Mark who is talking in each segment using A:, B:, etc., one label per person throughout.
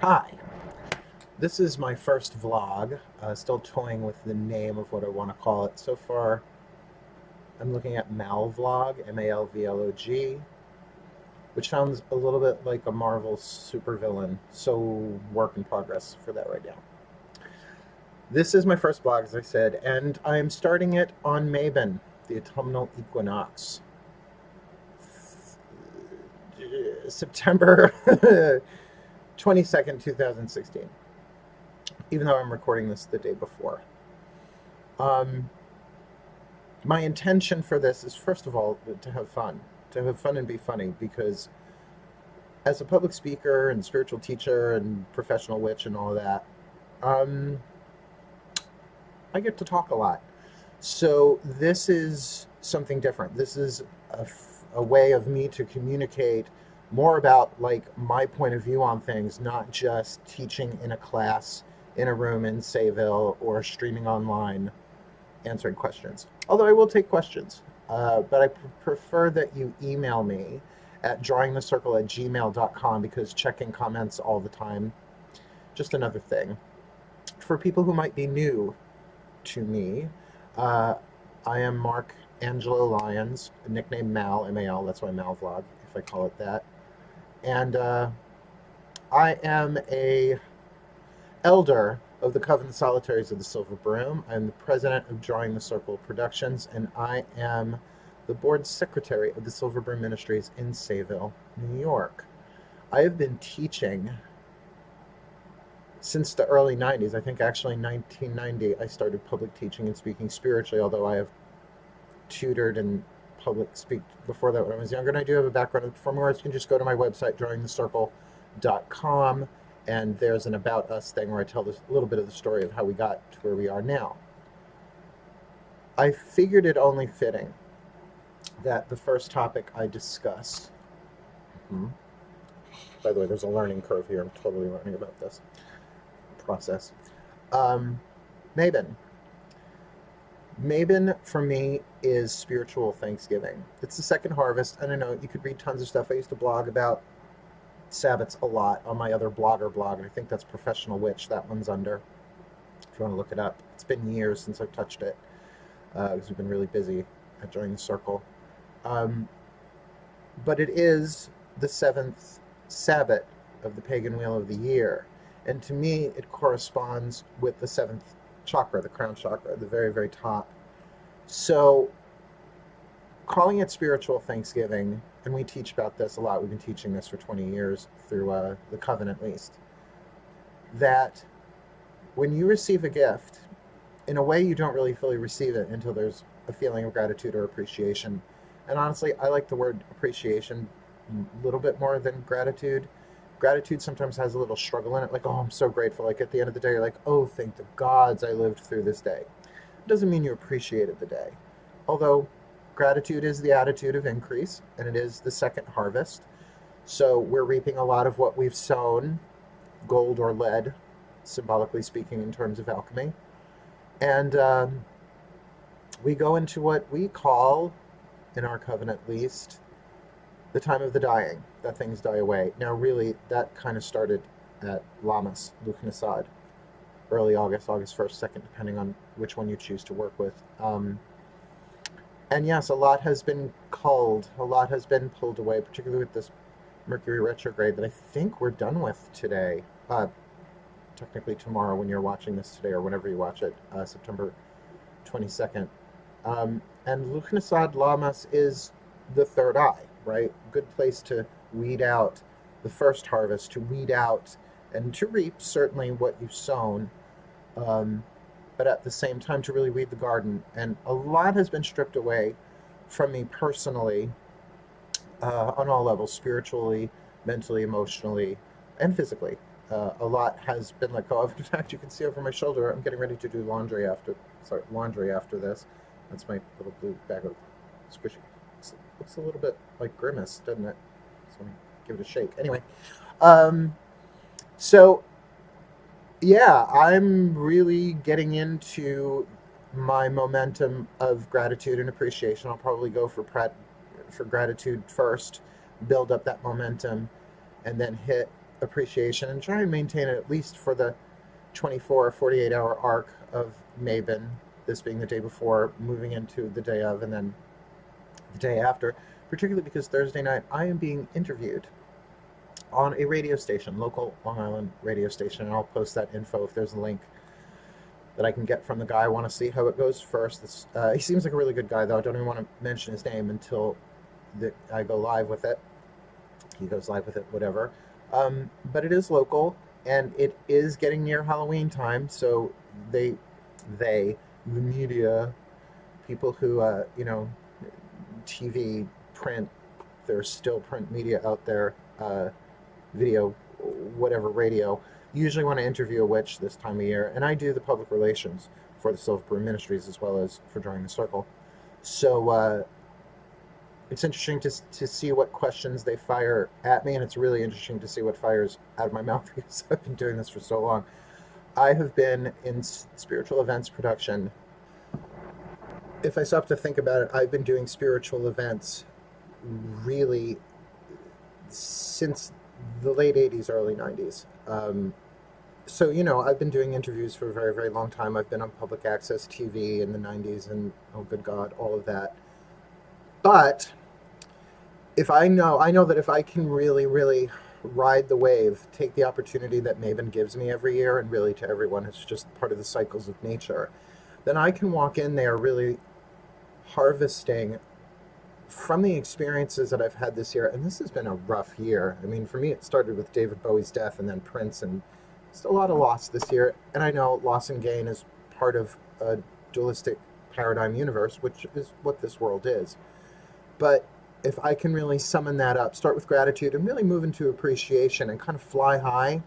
A: Hi, this is my first vlog, still toying with the name of what I want to call it. So far, I'm looking at MALvlog, M-A-L-V-L-O-G, which sounds a little bit like a Marvel supervillain, so work in progress for that right now. This is my first vlog, as I said, and I'm starting it on Mabon, the autumnal equinox. September 22nd, 2016. Even though I'm recording this the day before. My intention for this is, first of all, to have fun and be funny, because as a public speaker and spiritual teacher and professional witch and all of that, I get to talk a lot. So this is something different. This is a way of me to communicate more about like my point of view on things, not just teaching in a class in a room in Sayville or streaming online answering questions. Although I will take questions, but I prefer that you email me at drawingthecircle@gmail.com, because checking comments all the time, just another thing. For people who might be new to me, I am Mark Angelo Lyons, nickname Mal, M-A-L, that's why MALvlog, if I call it that. And I am a elder of the Covenant Solitaries of the Silver Broom. I'm the president of Drawing the Circle Productions, and I am the board secretary of the Silver Broom Ministries in Sayville, New York. I have been teaching since the early 90s. I think actually 1990 I started public teaching and speaking spiritually, although I have tutored and public speak before that when I was younger, and I do have a background in performing arts. You can just go to my website, drawingthecircle.com, and there's an About Us thing where I tell this, a little bit of the story of how we got to where we are now. I figured it only fitting that the first topic I discuss, by the way, there's a learning curve here, I'm totally learning about this process. Mabon. Mabon, for me, is spiritual Thanksgiving. It's the second harvest. I don't know, you could read tons of stuff. I used to blog about sabbats a lot on my other blogger blog, and I think that's Professional Witch, that one's under, if you want to look it up. It's been years since I've touched it, because we've been really busy at Joining the Circle. But it is the 7th Sabbat of the pagan wheel of the year, and to me it corresponds with the 7th chakra, the crown chakra, the very, very top. So calling it spiritual Thanksgiving, and we teach about this a lot, we've been teaching this for 20 years through the Covenant at least, that when you receive a gift, in a way you don't really fully receive it until there's a feeling of gratitude or appreciation. And honestly, I like the word appreciation a little bit more than gratitude. Gratitude sometimes has a little struggle in it, like, oh, I'm so grateful. Like at the end of the day, you're like, oh, thank the gods I lived through this day. It doesn't mean you appreciated the day. Although gratitude is the attitude of increase, and it is the second harvest. So we're reaping a lot of what we've sown, gold or lead, symbolically speaking, in terms of alchemy. And we go into what we call, in our covenant at least, the time of the dying, that things die away. Now really, that kind of started at Lammas, Lughnasadh, early August, August 1st, 2nd, depending on which one you choose to work with. And yes, a lot has been culled, a lot has been pulled away, particularly with this Mercury retrograde that I think we're done with today. Technically tomorrow when you're watching this today, or whenever you watch it, September 22nd. And Lughnasadh Lammas is the third eye, right? Good place to weed out the first harvest, to weed out and to reap certainly what you've sown, but at the same time to really weed the garden. And a lot has been stripped away from me personally, on all levels, spiritually, mentally, emotionally, and physically. A lot has been let go of. In fact, you can see over my shoulder, I'm getting ready to do laundry after this. That's my little blue bag of squishy. Looks a little bit like Grimace, doesn't it? So let me give it a shake. Anyway, so yeah, I'm really getting into my momentum of gratitude and appreciation. I'll probably go for gratitude first, build up that momentum, and then hit appreciation and try and maintain it at least for the 24 or 48-hour arc of Mabon, this being the day before, moving into the day of, and then the day after, particularly because Thursday night I am being interviewed on a radio station, local Long Island radio station, and I'll post that info if there's a link that I can get from the guy. I want to see how it goes first. He seems like a really good guy, though. I don't even want to mention his name until I go live with it. He goes live with it, whatever. But it is local, and it is getting near Halloween time, so the media, people who, TV, print, there's still print media out there, video, whatever, radio, usually want to interview a witch this time of year, and I do the public relations for the Silver Broom Ministries as well as for Drawing the Circle. So it's interesting to see what questions they fire at me, and it's really interesting to see what fires out of my mouth because I've been doing this for so long. I have been in spiritual events production. If I stop to think about it, I've been doing spiritual events really since the late 80s, early 90s. So, I've been doing interviews for a very, very long time. I've been on public access TV in the 90s and, oh good God, all of that. But I know that if I can really, really ride the wave, take the opportunity that Mabon gives me every year, and really to everyone, it's just part of the cycles of nature, then I can walk in there really harvesting from the experiences that I've had this year. And this has been a rough year. I mean, for me, it started with David Bowie's death and then Prince, and just a lot of loss this year. And I know loss and gain is part of a dualistic paradigm universe, which is what this world is. But if I can really summon that up, start with gratitude, and really move into appreciation and kind of fly high,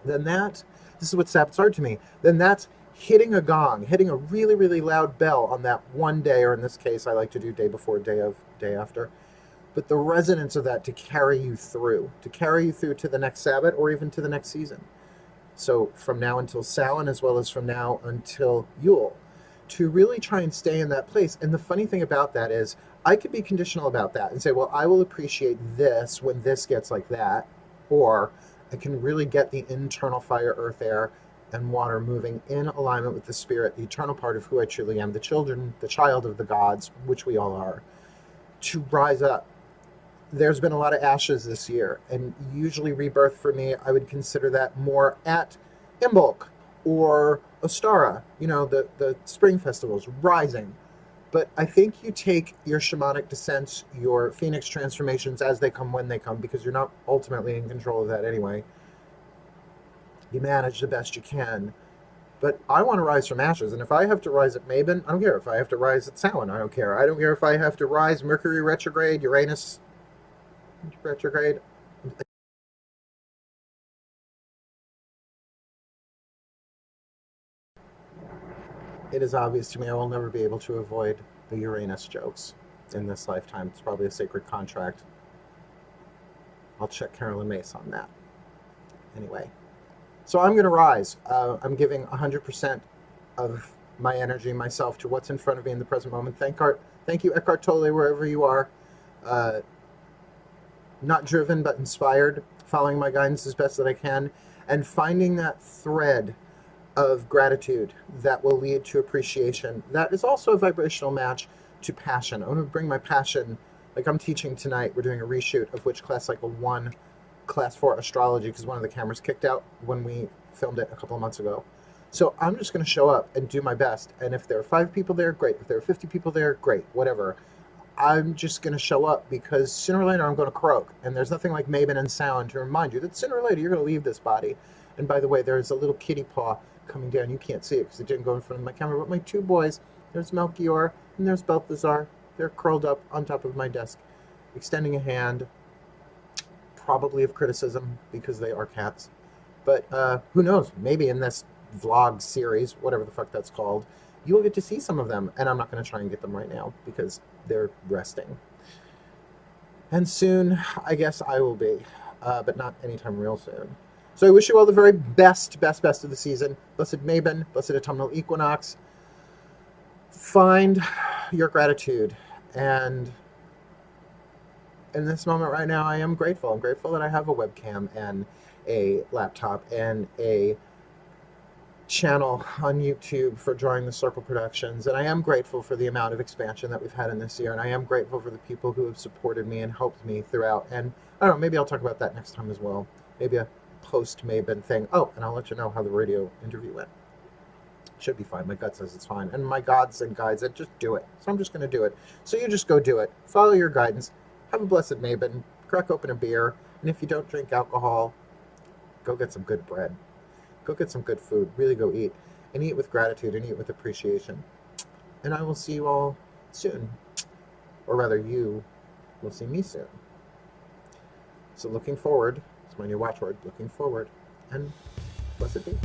A: then this is what sabbat started to me, then that's hitting a gong, hitting a really, really loud bell on that one day, or in this case, I like to do day before, day of, day after. But the resonance of that to carry you through to the next sabbat or even to the next season. So from now until Samhain, as well as from now until Yule, to really try and stay in that place. And the funny thing about that is I could be conditional about that and say, well, I will appreciate this when this gets like that, or I can really get the internal fire, earth, air, and water moving in alignment with the spirit, the eternal part of who I truly am, the child of the gods, which we all are, to rise up. There's been a lot of ashes this year, and usually rebirth for me, I would consider that more at Imbolc or Ostara, the spring festivals, rising. But I think you take your shamanic descents, your phoenix transformations as they come when they come, because you're not ultimately in control of that anyway. You manage the best you can. But I want to rise from ashes, and if I have to rise at Mabon, I don't care. If I have to rise at Samhain, I don't care. I don't care if I have to rise Mercury retrograde, Uranus retrograde. It is obvious to me I will never be able to avoid the Uranus jokes in this lifetime. It's probably a sacred contract. I'll check Carolyn Mace on that. Anyway, so I'm going to rise. I'm giving 100% of my energy, myself, to what's in front of me in the present moment. Thank you, Eckhart Tolle, wherever you are. Not driven, but inspired, following my guidance as best that I can, and finding that thread of gratitude that will lead to appreciation. That is also a vibrational match to passion. I want to bring my passion, like I'm teaching tonight. We're doing a reshoot of Witch Class Cycle 1, Class 4 Astrology, because one of the cameras kicked out when we filmed it a couple of months ago. So I'm just going to show up and do my best. And if there are 5 people there, great. If there are 50 people there, great. Whatever. I'm just going to show up, because sooner or later I'm going to croak. And there's nothing like Mabon and Samhain to remind you that sooner or later you're going to leave this body. And by the way, there's a little kitty paw coming down. You can't see it because it didn't go in front of my camera. But my 2 boys, there's Melchior and there's Balthazar. They're curled up on top of my desk, extending a hand, probably of criticism because they are cats. But who knows? Maybe in this vlog series, whatever the fuck that's called, you will get to see some of them. And I'm not going to try and get them right now because they're resting. And soon, I guess I will be, but not anytime real soon. So I wish you all the very best of the season. Blessed Mabon, blessed autumnal equinox. Find your gratitude and in this moment right now, I am grateful. I'm grateful that I have a webcam and a laptop and a channel on YouTube for Drawing the Circle Productions, and I am grateful for the amount of expansion that we've had in this year, and I am grateful for the people who have supported me and helped me throughout. And I don't know, maybe I'll talk about that next time as well. Maybe a post-Mabon thing. Oh, and I'll let you know how the radio interview went. Should be fine. My gut says it's fine. And my gods and guides said, just do it. So I'm just going to do it. So you just go do it. Follow your guidance. Have a blessed Mabon. Crack open a beer. And if you don't drink alcohol, go get some good bread. Go get some good food. Really go eat. And eat with gratitude and eat with appreciation. And I will see you all soon. Or rather, you will see me soon. So looking forward. It's my new watchword. Looking forward. And blessed be.